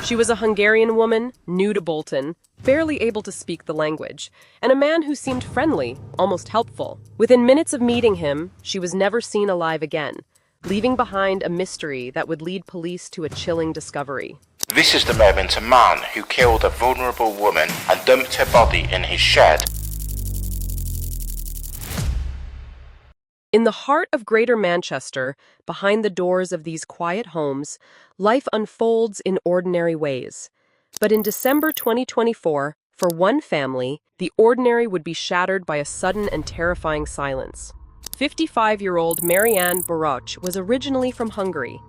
She was a Hungarian woman, new to Bolton, barely able to speak the language, and a man who seemed friendly, almost helpful. Within minutes of meeting him, she was never seen alive again, leaving behind a mystery that would lead police to a chilling discovery. This is the moment a man who killed a vulnerable woman and dumped her body in his shed. In the heart of Greater Manchester, behind the doors of these quiet homes, life unfolds in ordinary ways. But in December 2024, for one family, the ordinary would be shattered by a sudden and terrifying silence. 55-year-old Marianne Boroch was originally from Hungary.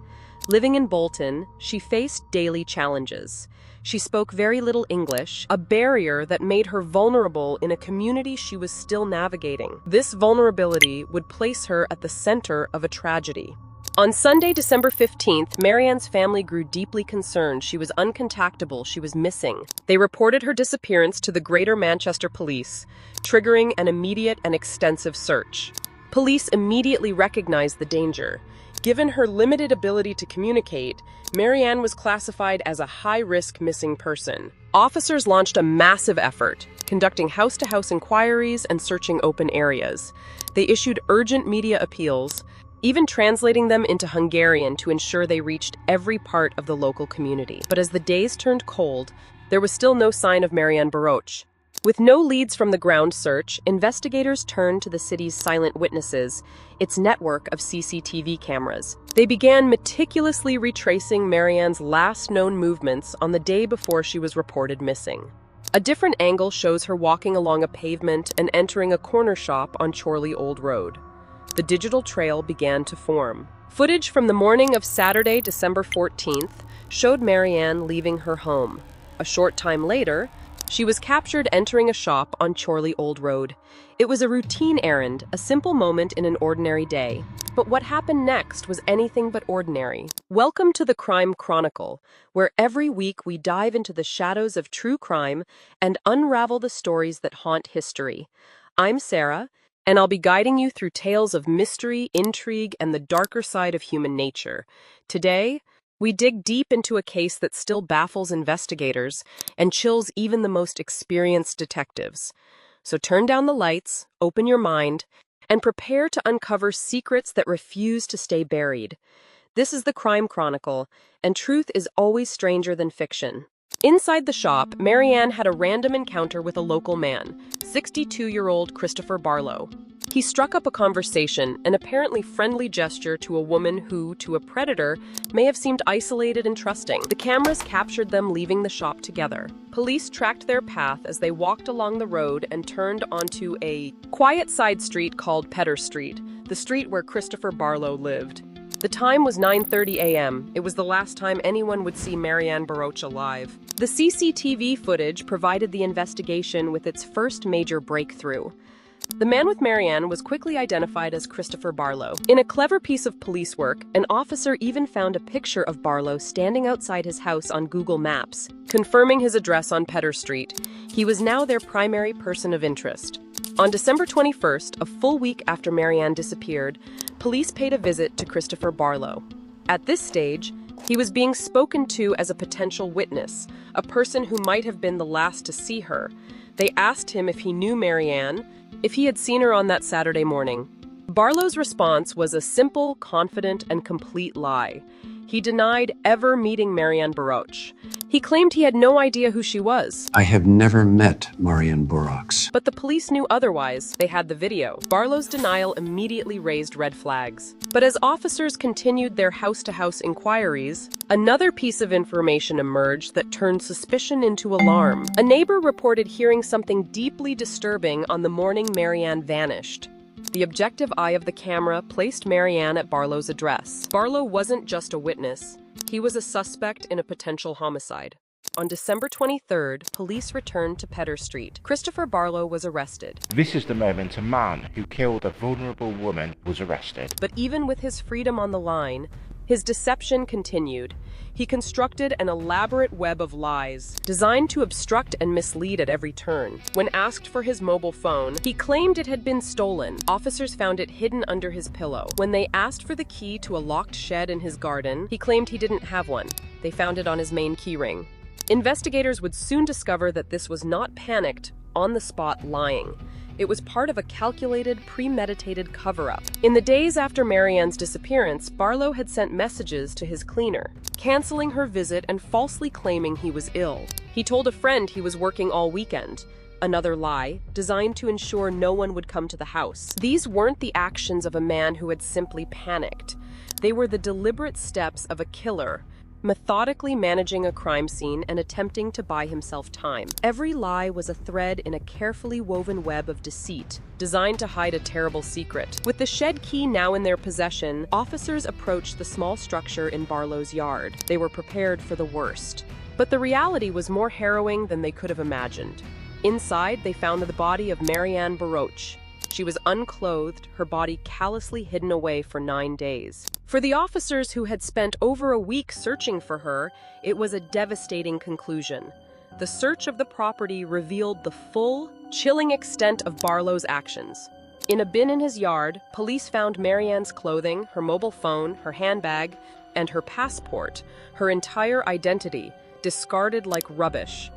Living in Bolton, she faced daily challenges. She spoke very little English, a barrier that made her vulnerable in a community she was still navigating. This vulnerability would place her at the center of a tragedy. On Sunday, December 15th, Marianne's family grew deeply concerned. She was uncontactable, she was missing. They reported her disappearance to the Greater Manchester Police, triggering an immediate and extensive search. Police immediately recognized the danger. Given her limited ability to communicate, Marianne was classified as a high-risk missing person. Officers launched a massive effort, conducting house-to-house inquiries and searching open areas. They issued urgent media appeals, even translating them into Hungarian to ensure they reached every part of the local community. But as the days turned cold, there was still no sign of Marianne Boroch. With no leads from the ground search, investigators turned to the city's silent witnesses, its network of CCTV cameras. They began meticulously retracing Marianne's last known movements on the day before she was reported missing. A different angle shows her walking along a pavement and entering a corner shop on Chorley Old Road. The digital trail began to form. Footage from the morning of Saturday, December 14th, showed Marianne leaving her home. A short time later, she was captured entering a shop on Chorley Old Road. It was a routine errand, a simple moment in an ordinary day. But what happened next was anything but ordinary. Welcome to the Crime Chronicle, where every week we dive into the shadows of true crime and unravel the stories that haunt history. I'm Sarah, and I'll be guiding you through tales of mystery, intrigue, and the darker side of human nature. Today, we dig deep into a case that still baffles investigators and chills even the most experienced detectives. So turn down the lights, open your mind, and prepare to uncover secrets that refuse to stay buried. This is the Crime Chronicle, and truth is always stranger than fiction. Inside the shop, Marianne had a random encounter with a local man, 62-year-old Christopher Barlow. He struck up a conversation, an apparently friendly gesture to a woman who, to a predator, may have seemed isolated and trusting. The cameras captured them leaving the shop together. Police tracked their path as they walked along the road and turned onto a quiet side street called Pedder Street, the street where Christopher Barlow lived. The time was 9:30 a.m. It was the last time anyone would see Marianne Boroch alive. The CCTV footage provided the investigation with its first major breakthrough. The man with Marianne was quickly identified as Christopher Barlow. In a clever piece of police work, an officer even found a picture of Barlow standing outside his house on Google Maps, confirming his address on Pedder Street. He was now their primary person of interest. On December 21st, a full week after Marianne disappeared, police paid a visit to Christopher Barlow. At this stage, he was being spoken to as a potential witness, a person who might have been the last to see her. They asked him if he knew Marianne, if he had seen her on that Saturday morning. Barlow's response was a simple, confident, and complete lie. He denied ever meeting Marianne Boroch. He claimed he had no idea who she was. I have never met Marianne Boroch. But the police knew otherwise. They had the video. Barlow's denial immediately raised red flags. But as officers continued their house-to-house inquiries, another piece of information emerged that turned suspicion into alarm. A neighbor reported hearing something deeply disturbing on the morning Marianne vanished. The objective eye of the camera placed Marianne at Barlow's address. Barlow wasn't just a witness. He was a suspect in a potential homicide. On December 23rd, police returned to Pedder Street. Christopher Barlow was arrested. This is the moment a man who killed a vulnerable woman was arrested. But even with his freedom on the line, His deception continued. He constructed an elaborate web of lies, designed to obstruct and mislead at every turn. When asked for his mobile phone, he claimed it had been stolen. Officers found it hidden under his pillow. When they asked for the key to a locked shed in his garden, he claimed he didn't have one. They found it on his main keyring. Investigators would soon discover that this was not panicked, on-the-spot lying. It was part of a calculated, premeditated cover-up. In the days after Marianne's disappearance, Barlow had sent messages to his cleaner, canceling her visit and falsely claiming he was ill. He told a friend he was working all weekend. Another lie, designed to ensure no one would come to the house. These weren't the actions of a man who had simply panicked. They were the deliberate steps of a killer, methodically managing a crime scene and attempting to buy himself time. Every lie was a thread in a carefully woven web of deceit, designed to hide a terrible secret. With the shed key now in their possession, officers approached the small structure in Barlow's yard. They were prepared for the worst. But the reality was more harrowing than they could have imagined. Inside, they found the body of Marianne Baroche. She was unclothed, her body callously hidden away for 9 days. For the officers who had spent over a week searching for her, it was a devastating conclusion. The search of the property revealed the full, chilling extent of Barlow's actions. In a bin in his yard, police found Marianne's clothing, her mobile phone, her handbag, and her passport, her entire identity, discarded like rubbish.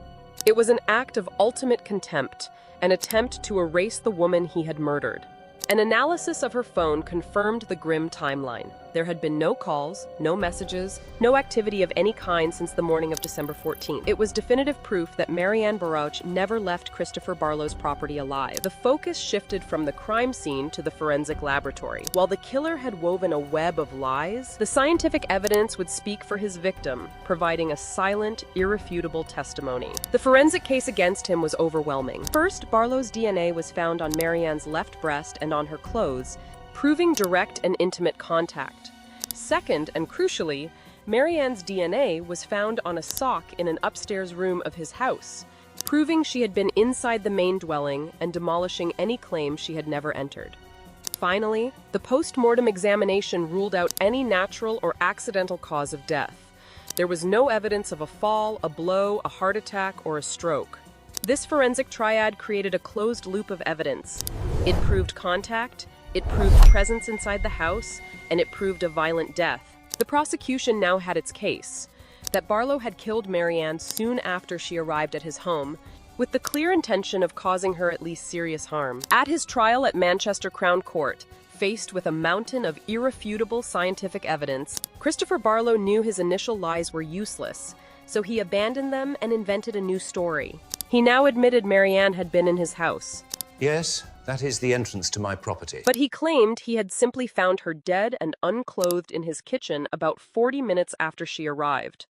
It was an act of ultimate contempt, an attempt to erase the woman he had murdered. An analysis of her phone confirmed the grim timeline. There had been no calls, no messages, no activity of any kind since the morning of December 14th. It was definitive proof that Marianne Baroche never left Christopher Barlow's property alive. The focus shifted from the crime scene to the forensic laboratory. While the killer had woven a web of lies, the scientific evidence would speak for his victim, providing a silent, irrefutable testimony. The forensic case against him was overwhelming. First, Barlow's DNA was found on Marianne's left breast and on her clothes, proving direct and intimate contact. Second, and crucially, Marianne's DNA was found on a sock in an upstairs room of his house, proving she had been inside the main dwelling and demolishing any claim she had never entered. Finally, the post-mortem examination ruled out any natural or accidental cause of death. There was no evidence of a fall, a blow, a heart attack, or a stroke. This forensic triad created a closed loop of evidence. It proved contact, it proved presence inside the house, and it proved a violent death. The prosecution now had its case, that Barlow had killed Marianne soon after she arrived at his home, with the clear intention of causing her at least serious harm. At his trial at Manchester Crown Court, faced with a mountain of irrefutable scientific evidence, Christopher Barlow knew his initial lies were useless, so he abandoned them and invented a new story. He now admitted Marianne had been in his house. Yes, that is the entrance to my property. But he claimed he had simply found her dead and unclothed in his kitchen about 40 minutes after she arrived.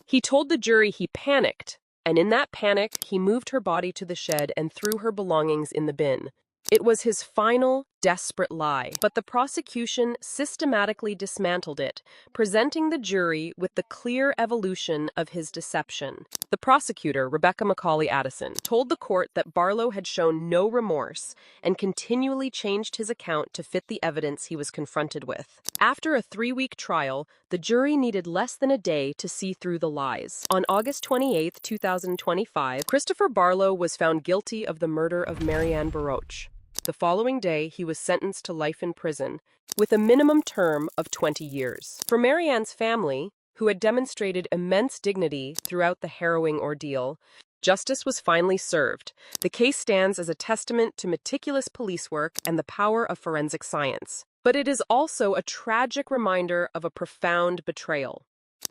He told the jury he panicked, and in that panic, he moved her body to the shed and threw her belongings in the bin. It was his final, desperate lie, but the prosecution systematically dismantled it, presenting the jury with the clear evolution of his deception. The prosecutor, Rebecca Macaulay Addison, told the court that Barlow had shown no remorse and continually changed his account to fit the evidence he was confronted with. After a 3-week trial, the jury needed less than a day to see through the lies. On August 28, 2025, Christopher Barlow was found guilty of the murder of Marianne Baroche. The following day, he was sentenced to life in prison, with a minimum term of 20 years. For Marianne's family, who had demonstrated immense dignity throughout the harrowing ordeal, justice was finally served. The case stands as a testament to meticulous police work and the power of forensic science. But it is also a tragic reminder of a profound betrayal.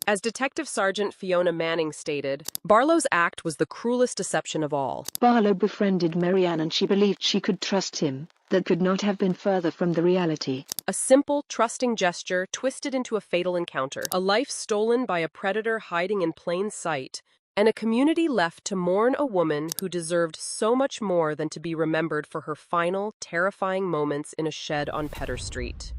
As Detective Sergeant Fiona Manning stated, Barlow's act was the cruelest deception of all. Barlow befriended Marianne and she believed she could trust him. That could not have been further from the reality. A simple, trusting gesture twisted into a fatal encounter. A life stolen by a predator hiding in plain sight. And a community left to mourn a woman who deserved so much more than to be remembered for her final, terrifying moments in a shed on Pedder Street.